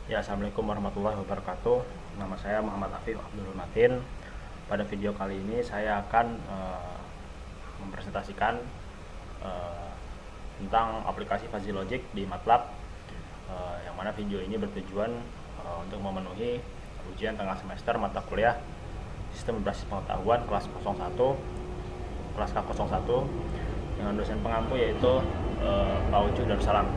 Ya, Assalamualaikum warahmatullahi wabarakatuh. Nama saya Muhammad Afif Abdul Matin. Pada video kali ini saya akan mempresentasikan tentang aplikasi Fuzzy Logic di MATLAB, yang mana video ini bertujuan untuk memenuhi ujian tengah semester mata kuliah Sistem Berbasis Pengetahuan kelas 01, kelas K01 dengan dosen pengampu yaitu Pak Ucu Darussalam.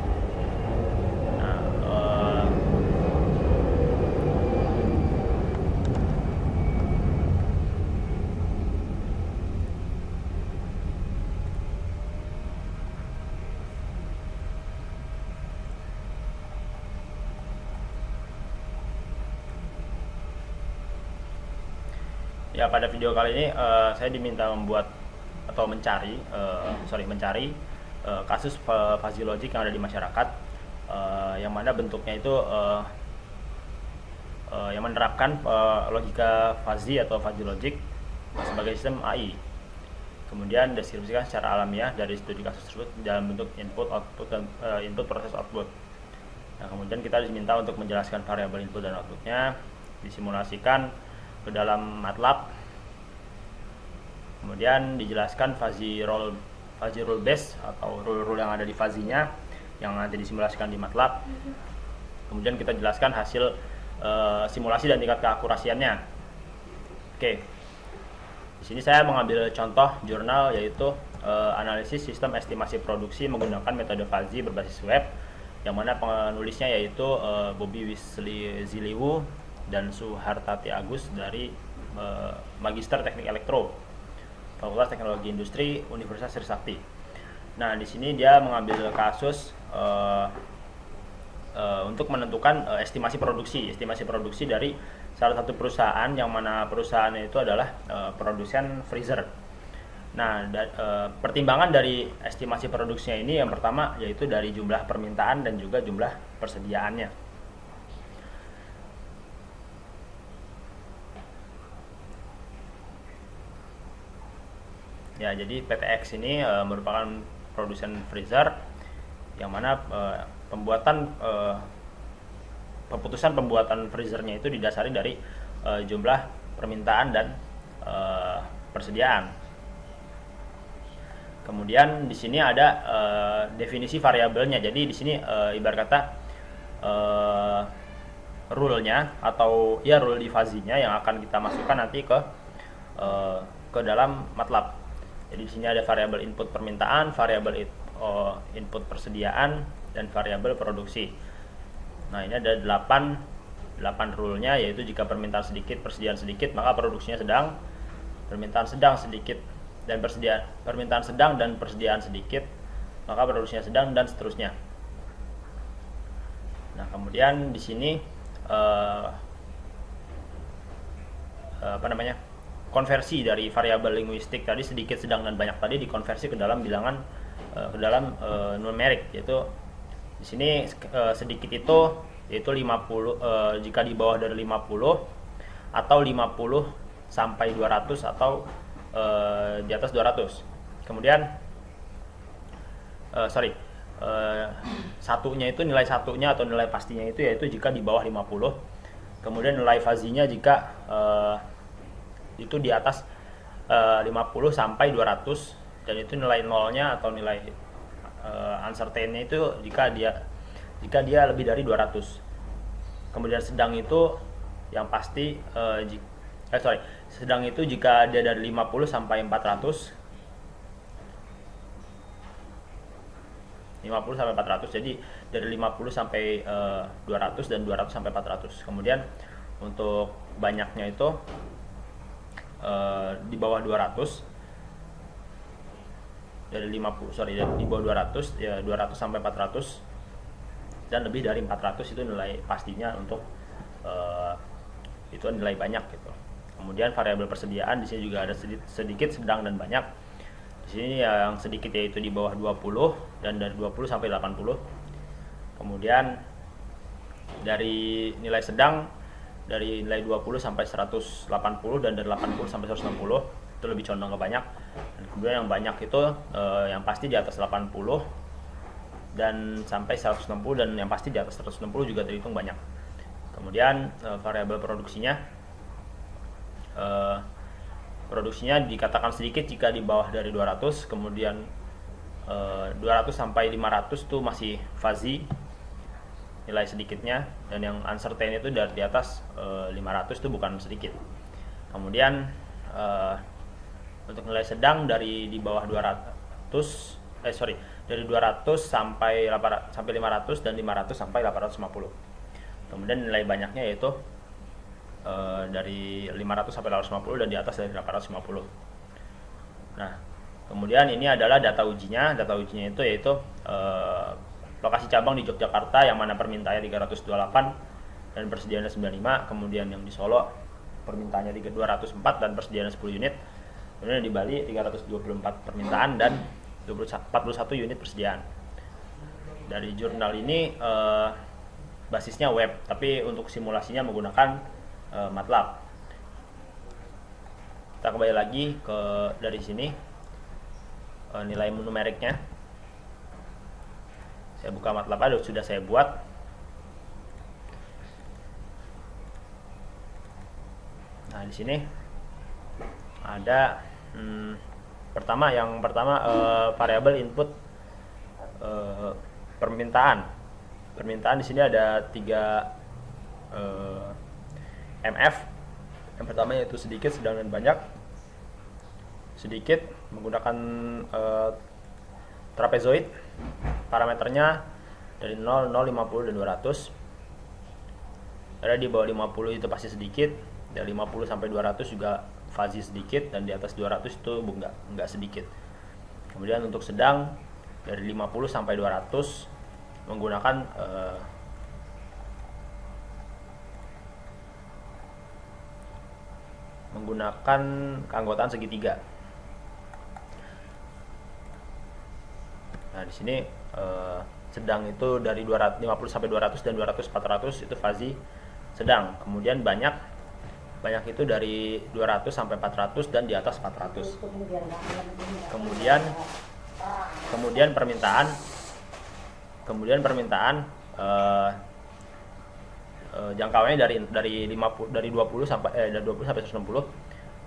Ya, pada video kali ini saya diminta membuat atau mencari kasus fuzzy logic yang ada di masyarakat, yang mana bentuknya itu yang menerapkan logika fuzzy atau fuzzy logic sebagai sistem AI. Kemudian deskripsikan secara alamiah dari studi kasus tersebut dalam bentuk input, output, dan input, proses, output. Nah, kemudian kita diminta untuk menjelaskan variabel input dan outputnya, disimulasikan ke dalam MATLAB. Kemudian dijelaskan fuzzy rule base atau rule yang ada di fuzzy-nya yang nanti disimulasikan di MATLAB. Kemudian kita jelaskan hasil simulasi dan tingkat keakurasiannya. Oke. Di sini saya mengambil contoh jurnal yaitu analisis sistem estimasi produksi menggunakan metode fuzzy berbasis web, yang mana penulisnya yaitu Bobby Wisliwu dan Suhartati Agus dari Magister Teknik Elektro, Fakultas Teknologi Industri, Universitas Trisakti. Nah, di sini dia mengambil kasus untuk menentukan estimasi produksi dari salah satu perusahaan, yang mana perusahaannya itu adalah produsen freezer. Nah, pertimbangan dari estimasi produksinya ini yang pertama yaitu dari jumlah permintaan dan juga jumlah persediaannya. Ya, jadi PTX ini merupakan produsen freezer, yang mana keputusan pembuatan freezernya itu didasari dari jumlah permintaan dan persediaan. Kemudian di sini ada definisi variabelnya. Jadi di sini ibarat kata rule-nya atau ya rule di fuzzy-nya yang akan kita masukkan nanti ke dalam MATLAB. Jadi di sini ada variabel input permintaan, variabel input persediaan, dan variabel produksi. Nah, ini ada 8 rule-nya, yaitu jika permintaan sedikit, persediaan sedikit, maka produksinya sedang. Permintaan sedang sedikit dan permintaan sedang dan persediaan sedikit, maka produksinya sedang, dan seterusnya. Nah, kemudian di sini konversi dari variabel linguistik tadi sedikit, sedang, dan banyak tadi dikonversi ke dalam bilangan numerik, yaitu di sini sedikit itu yaitu 50 jika di bawah dari 50, atau 50 sampai 200, atau di atas 200. Kemudian satunya itu nilai satunya atau nilai pastinya itu yaitu jika di bawah 50. Kemudian nilai fuzzy-nya jika itu di atas 50 sampai 200, dan itu nilai nolnya atau nilai uncertain-nya itu jika dia lebih dari 200. Kemudian sedang itu yang pasti sedang itu jika dia dari 50 sampai 400. 50 sampai 400. Jadi dari 50 sampai 200 dan 200 sampai 400. Kemudian untuk banyaknya itu di bawah 200, di bawah 200 ya 200 sampai 400, dan lebih dari 400 itu nilai pastinya untuk itu nilai banyak gitu. Kemudian variabel persediaan di sini juga ada sedikit, sedang, dan banyak. Di sini yang sedikit yaitu di bawah 20, dan dari 20 sampai 80. Kemudian dari nilai sedang dari nilai 20 sampai 180, dan dari 80 sampai 160 itu lebih condong ke banyak. Dan kemudian yang banyak itu yang pasti di atas 80 dan sampai 160, dan yang pasti di atas 160 juga terhitung banyak. Kemudian variabel produksinya dikatakan sedikit jika di bawah dari 200, kemudian 200 sampai 500 tuh masih fuzzy nilai sedikitnya, dan yang uncertain itu dari di atas 500 itu bukan sedikit. Kemudian untuk nilai sedang dari di bawah 200 dari 200 sampai 500 dan 500 sampai 850. Kemudian nilai banyaknya yaitu dari 500 sampai 850 dan di atas dari 850. Nah, kemudian ini adalah data ujinya. Data ujinya itu yaitu lokasi cabang di Yogyakarta yang mana permintaannya 328 dan persediaannya 95. Kemudian yang di Solo permintaannya 204 dan persediaannya 10 unit. Kemudian di Bali 324 permintaan dan 41 unit persediaan. Dari jurnal ini basisnya web, tapi untuk simulasinya menggunakan MATLAB. Kita kembali lagi ke dari sini nilai numeriknya. Saya buka MATLAB, sudah saya buat. Nah, di sini ada yang pertama variabel input permintaan. Permintaan di sini ada 3 MF. Yang pertama yaitu sedikit, sedang, dan banyak. Sedikit menggunakan trapezoid. Parameternya dari 0, 0, 50, dan 200. Ada di bawah 50 itu pasti sedikit, dari 50 sampai 200 juga fuzzy sedikit, dan di atas 200 itu enggak sedikit. Kemudian untuk sedang dari 50 sampai 200 menggunakan keanggotaan segitiga. Nah, di sini sedang itu dari 250 sampai 200 dan 200 400 itu fuzzy sedang. Kemudian banyak itu dari 200 sampai 400 dan di atas 400. Kemudian permintaan jangkauannya dari 20 sampai 160,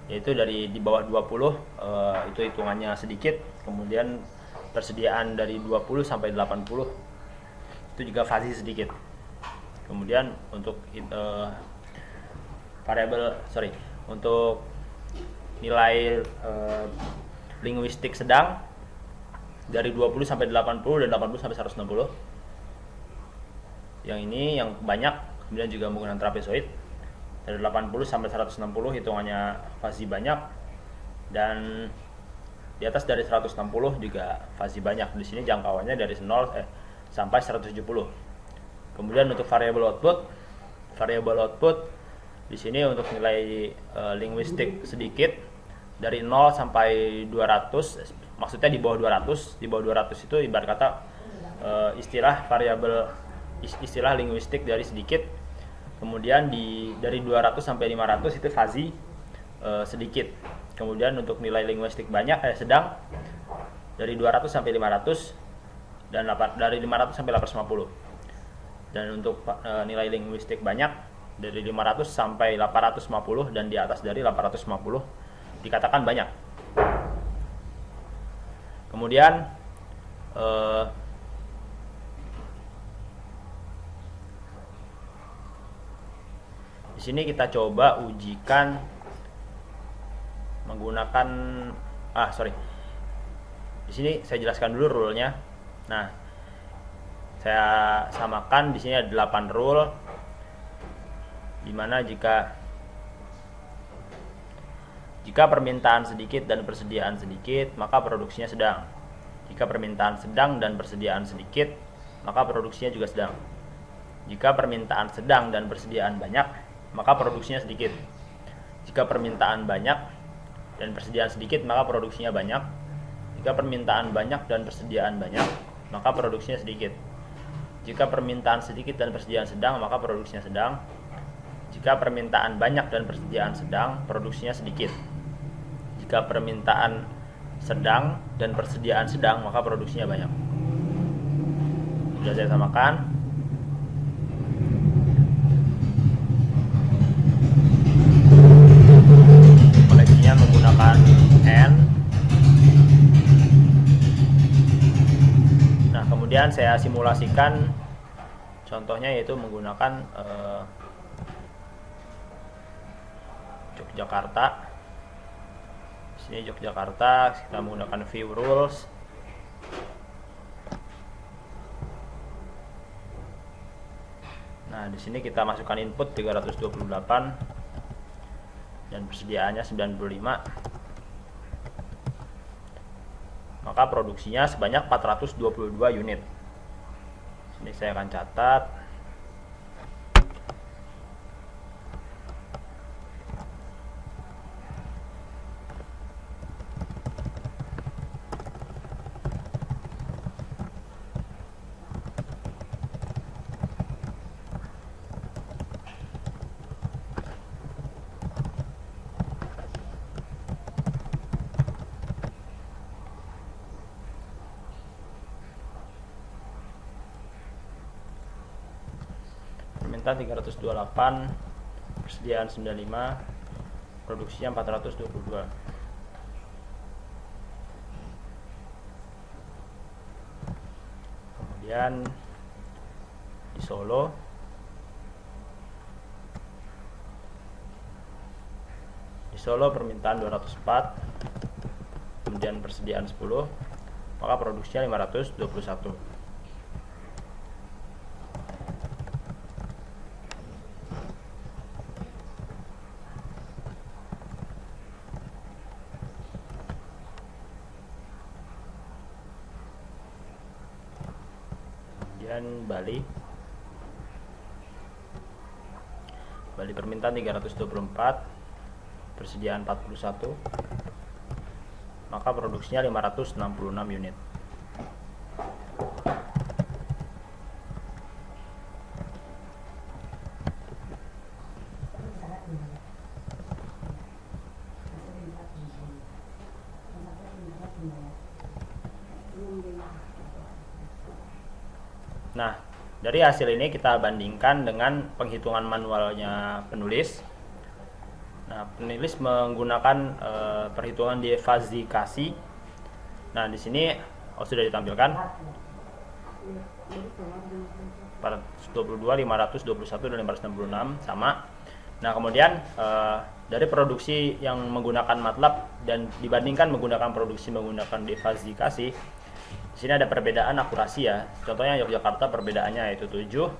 yaitu dari di bawah 20 itu hitungannya sedikit. Kemudian persediaan dari 20 sampai 80 itu juga fuzzy sedikit. Kemudian untuk untuk nilai linguistik sedang dari 20 sampai 80 dan 80 sampai 160. Yang ini yang banyak, kemudian juga menggunakan trapezoid. Dari 80 sampai 160 hitungannya fuzzy banyak, dan di atas dari 160 juga fuzzy banyak. Di sini jangkauannya dari 0 sampai 170. Kemudian untuk variabel output di sini untuk nilai linguistik sedikit dari 0 sampai 200, maksudnya di bawah 200. Di bawah 200 itu ibarat kata istilah linguistik dari sedikit. Kemudian dari 200 sampai 500 itu fuzzy sedikit. Kemudian untuk nilai linguistik sedang dari 200 sampai 500 dan dari 500 sampai 850. Dan untuk nilai linguistik banyak dari 500 sampai 850 dan di atas dari 850 dikatakan banyak. Kemudian di sini kita coba ujikan menggunakan di sini saya jelaskan dulu rule-nya. Nah, saya samakan di sini ada 8 rule, dimana jika permintaan sedikit dan persediaan sedikit, maka produksinya sedang. Jika permintaan sedang dan persediaan sedikit, maka produksinya juga sedang. Jika permintaan sedang dan persediaan banyak, maka produksinya sedikit. Jika permintaan banyak dan persediaan sedikit, maka produksinya banyak. Jika permintaan banyak dan persediaan banyak, maka produksinya sedikit. Jika permintaan sedikit dan persediaan sedang, maka produksinya sedang. Jika permintaan banyak dan persediaan sedang, produksinya sedikit. Jika permintaan sedang dan persediaan sedang, maka produksinya banyak. Sudah saya samakan. Kemudian saya simulasikan, contohnya yaitu menggunakan Yogyakarta. Sini Yogyakarta, kita menggunakan view rules. Nah, di sini kita masukkan input 328 dan persediaannya 95. Maka produksinya sebanyak 422 unit. Sini saya akan catat. Permintaan 328, persediaan 95, produksinya 422. Kemudian di Solo, permintaan 204, kemudian persediaan 10, maka produksinya 521. Kemudian Bali permintaan 324, persediaan 41, maka produksinya 566 unit. Nah, dari hasil ini kita bandingkan dengan penghitungan manualnya penulis. Nah, penulis menggunakan perhitungan defazikasi. Nah, di sini sudah ditampilkan 422, 521 dan 566 sama. Nah, kemudian dari produksi yang menggunakan MATLAB dan dibandingkan menggunakan produksi menggunakan defazikasi, di sini ada perbedaan akurasi ya. Contohnya Yogyakarta perbedaannya yaitu 7.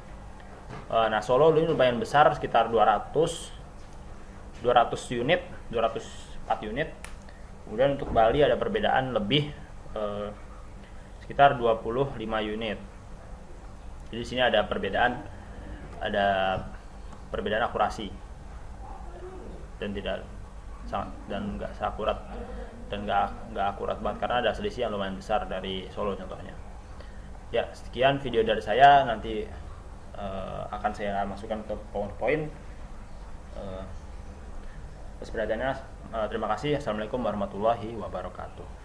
Nah, Solo ini lumayan besar, sekitar 204 unit. Kemudian untuk Bali ada perbedaan lebih sekitar 25 unit. Jadi di sini ada perbedaan akurasi dan nggak seakurat dan nggak akurat banget karena ada selisih yang lumayan besar dari Solo contohnya. Ya, sekian video dari saya, nanti akan saya masukkan ke PowerPoint. Atas perhatiannya, terima kasih. Assalamualaikum warahmatullahi wabarakatuh.